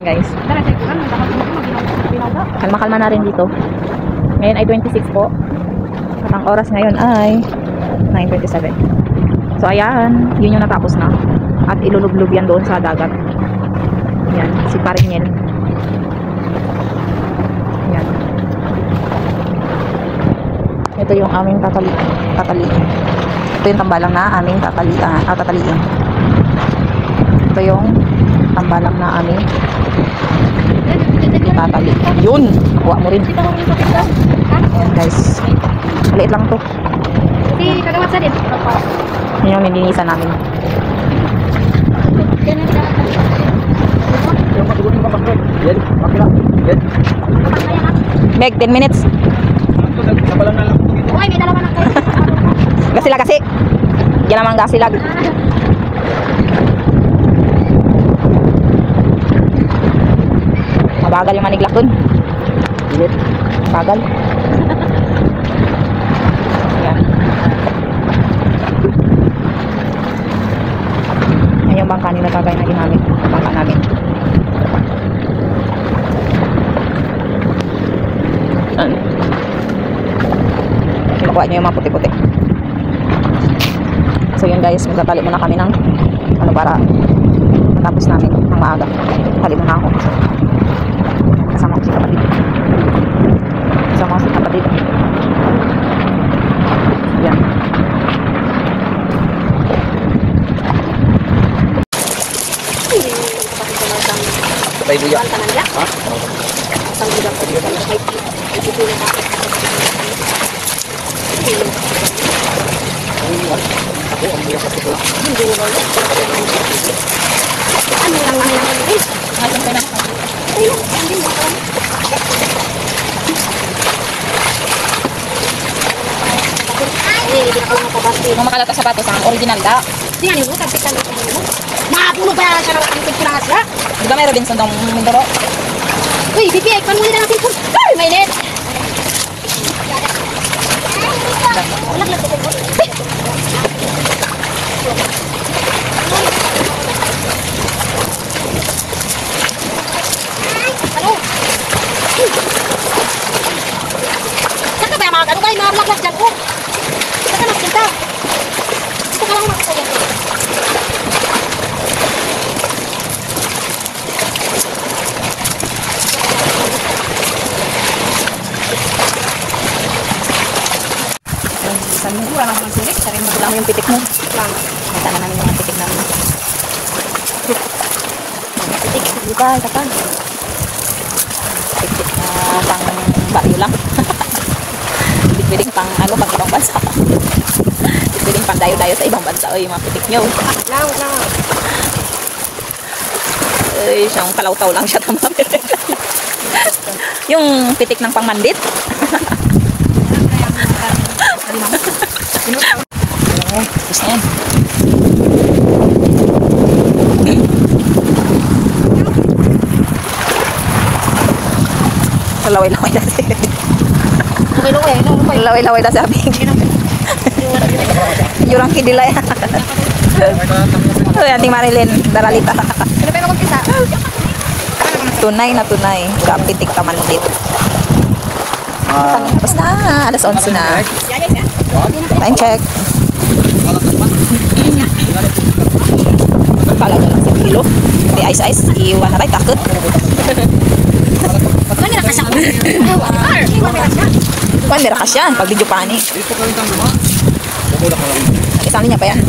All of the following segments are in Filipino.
Guys, kalma-kalma na rin dito. Ngayon ay 26 po. At ang oras ngayon ay 9:27. So ayan, yun yung natapos na. At ilulublob yan doon sa dagat. Yan, si Paringel. Yan. Ito yung aming tataliin. Ito yung tambalang na aming tataliin. Ito yung tambalang na aming tatali. Yun! Kuha mo rin. Ayan guys. Maliit lang to. Yan yung nilinisan namin. Meg, 10 minutes. Gasilag kasi. Yan naman gasilag. Mabagal yung maniglak dun. Mabagal. Ayan. Ayan yung bangka nila kagaya na ginamit. Bangka namin. Makuha nyo yung mga puti-puti. So yun guys, magtatali muna kami ng ano para matapos namin ng maaga. Tali muna ako. Kasama ko si kapatid. Yan. Patay buya. Ha? Mga makalata sapatos ang original da. Di nga niyo, tapos kami mo. Mapuno ba yan siya ng ating pinangat siya? Di ba may Robinson dong Mindoro? Uy, Bibi, ikpan muna na natin po. Ay, mainit! Ulag-lag ko po. Ano? Saan ka ba yung mga ano kayo? Nalag-lag dyan po. Saan ka nagsinta? Ito ka lang makasaya ko. Saan mo? Wala kang silik. Sarin mo lang yung pitik mo. Kita na namin yung mga pitik namin. Pitik. Diba? Ito pa. Pitik na pang baryo lang. Pitik pang ano, pang ibang bansa. Pitik pang dayo-dayo sa ibang bansa. O yung mga pitik nyo. Lang. Ay, siyang kalaw-taw lang siya. Tama. Yung pitik ng pangmandit. Tapos na yan. Laway-laway na siya. Laway-laway na sabi. Yurang kidilay. Ating Marilyn Daralita. Tunay na tunay. Kapitik ka man ulit. Tapos na. Alas 11 na. Time check. Pala na lang sa kilo. Di ice. Iwan na tayo. Takot. Kuan mera ka siya. Pag video pa ni. Isang niya pa yan.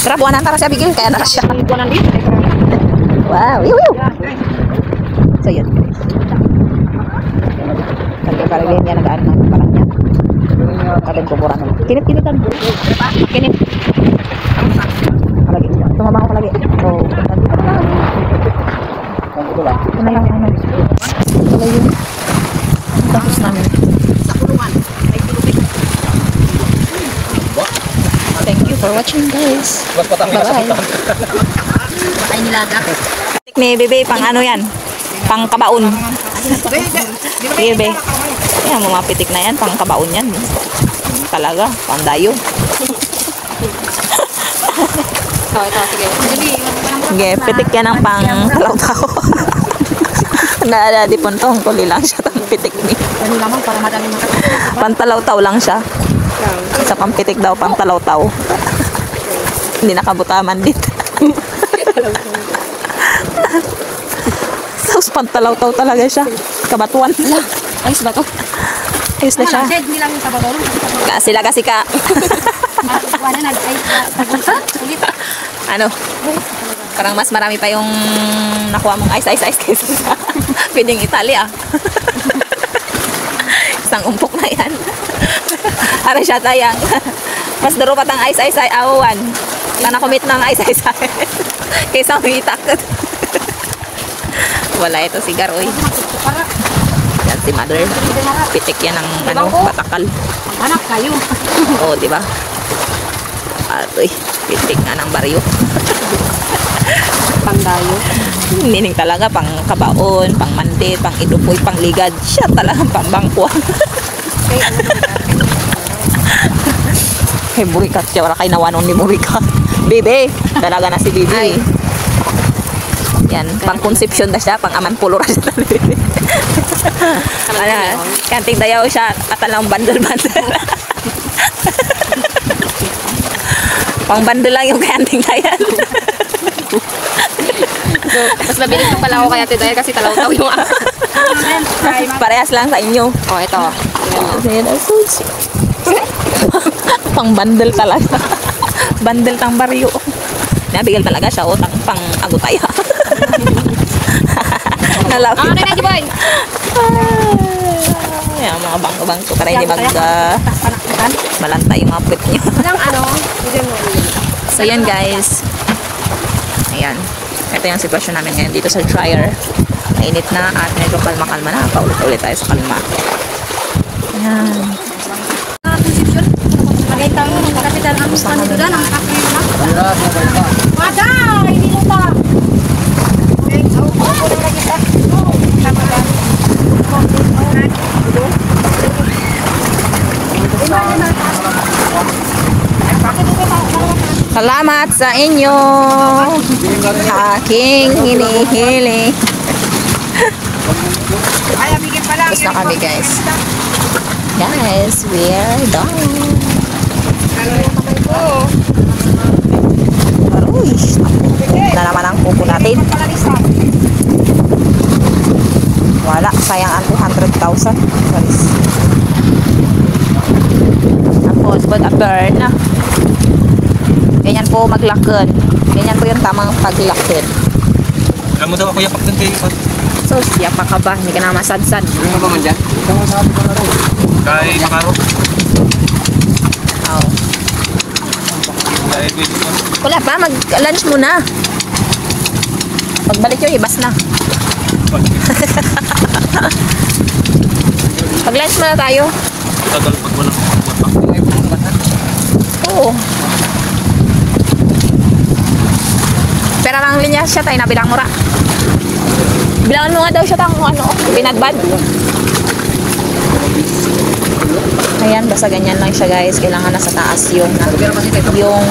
Tara, buwanan tara siya. Bigil. Kaya na siya. Wow. So yun. Kali rin niya nag-ano ng parang niya. Katin kuburan naman. Kinip-kinitan. Kinip. Lagi. Tumabang ako lagi. So, ito na yung ano. Ito na yung tapos namin. Thank you for watching guys. Bye-bye. Patay nilaga. Ni bebe, pang ano yan? Pang kabaon. Bebe. Yan, mga pitik na yan. Pang kabaon yan. Talaga, pang dayo. Ito, sige. Sige, Sige, pitik yan ng pang talaw-taw. Di puntong kuli lang siya ng pitik ni. Ano lamang para madami makakita. Pantalaw-taw lang siya. Sa pampitik daw, pantalaw-taw. Hindi nakabutaman dito. Tapos pantalaw-taw talaga siya. Kabatuan lang. Ayos ba to? Ayos na siya. Shed, hindi lang yung tabagaw. Sila kasi ka. Wala na, ay, ulit. Ano? Parang mas marami pa yung nakuha mong ice kaysa sa feeding Italia. Isang umpok na yan. Para siya tayang. Mas daro pa tang ice ay awan. Na nakumit ng ice kaysa may itakot. Wala ito si Garoy. Yan si Mother. Pitik yan ng batakal. Anak kayo. Oo, di ba? Atoy, pitik nga ng baryo. Pangdayo. Meaning talaga pang kabaon, pang mandi, pang idupoy, pang ligad. Siya talaga pang bangkuan. Kay Burikat siya, wala kayo nawanon ni Burikat. Bibi, talaga na si Bibi. Yan, pang conception na siya, pang aman pulura siya. Kanting dayaw siya, katalang bandel-bandel. Pang bandel lang yung kanting dayan. So, mas mabilis ko pala ako kaya Tidaya kasi talaw-taw yung Parehas lang sa inyo. Oh, ito. Pang bandel talaga. Bandel tang baryo. Nabigil talaga siya o pang agutaya. Nalapit. Ano na, Jiboy? Yan, mga bangko-bangko. Para hindi malanta yung mga puwit nyo. Walang ano, So yan guys. Ayan. Ito yung sitwasyon namin ngayon dito sa dryer. Mainit na at medyo kalma-kalma na. Paulit-ulit tayo sa kalma. Ayan. conception. Magay tayo ng kasi dahil ang gusto nito dyan, ang kakay na. Wada! Hindi mo pa! Okay, so, ako na lagi sa. Tama ba? Salamat sa inyo. Aking hinihili. Tapos na kami guys. Guys, we're done. Aroy, na naman ang kuko natin. Wala, sayang ang 200,000. Tapos, put a burn. Ganyan po maglakad. Ganyan po yung tamang paglakad. Alam mo daw ako yapak dun kayo. So, yapak ka ba? Hindi ka na masadsad. Ano ba man dyan? Kay Makaro. Oh. Kay pwede mo. Wala pa, mag-lunch muna. Pagbalik yun, ibas na. Pag-lunch muna tayo. Tagal pag walang Oo. Pero lang linya siya tayo, nabilang mura. Bilangan mo nga daw siya tayo kung ano, binagbad. Ayan, basta ganyan lang siya guys. Kailangan nasa taas yung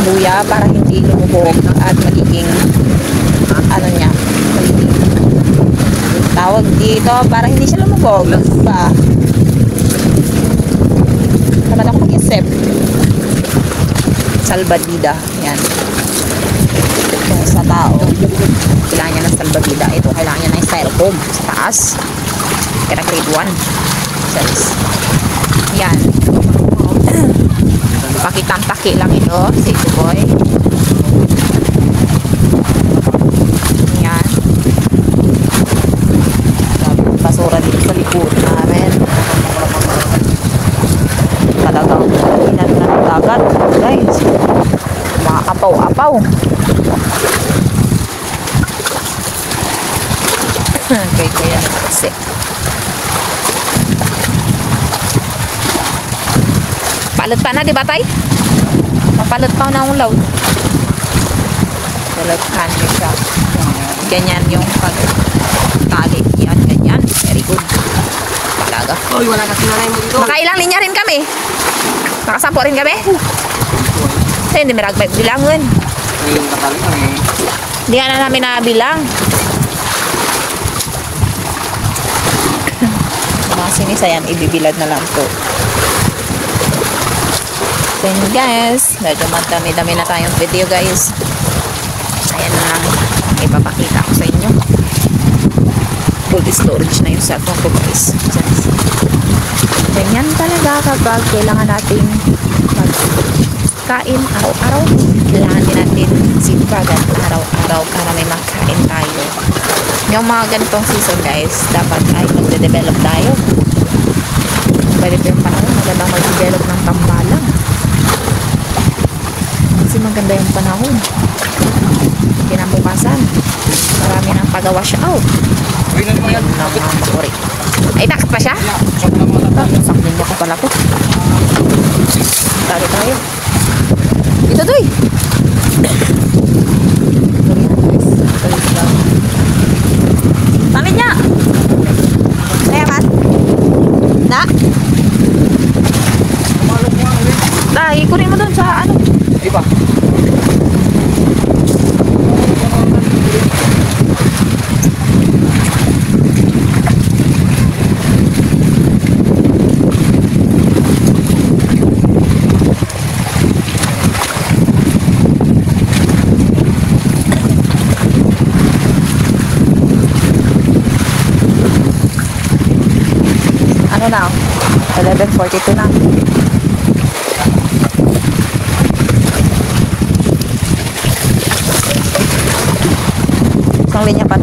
buya para hindi lumubog at magiging ano niya, magiging tawag dito para hindi siya lumubog. Ba? Naman ako mag-isip. Salbadida. Yan. Yung sa tao. Kailangan niya ng salbadida. Ito, kailangan niya ng styrofoam sa taas. Kaya grade 1. Size. Yan. Pakitang-taki lang ito. Si Boy. Yan. Basura dito sa likod namin. Talagang inat na ng dagat. Guys. Mga apaw-apaw. Okay, kaya kasi. Palot pa na, di ba tay? Mapalot pa na ang ulaw. Palothan niya siya. Ganyan yung pag-tali. Yan, ganyan. Very good. Talaga. Uy, wala kasi nanay mo dito. Makailang linya rin kami. Nakasampo rin kami. Kasi hindi meragbay bilangon. Yung katali kami. Hindi na namin nabilang. Mga sinisa yan, ibibilad na lang to. So yun guys, medyo madami-dami na tayong video guys. Ayan na lang, ipapakita ko sa inyo. Full storage na yung cellphone ko guys. Ganyan talaga kapag kailangan natin magkain araw-araw. Kailangan din natin sipagan araw-araw para may makain tayo. Yung mga ganitong season guys, dapat ay magde-develop tayo. Balik yung panahon, magandang mag-develop ng tambalang. Kasi maganda yung panahon. Kinabukasan, marami ng pag-wash out. Ayun na mga makuri. Ay, takot pa siya? Sakling niya ko pala ko. Tari tayo. Dito doy. Pamit niya. Kaya man. Na? Ikunin mo doon sa ano. Iba. Ano na? 11:42 na. Isang linya pa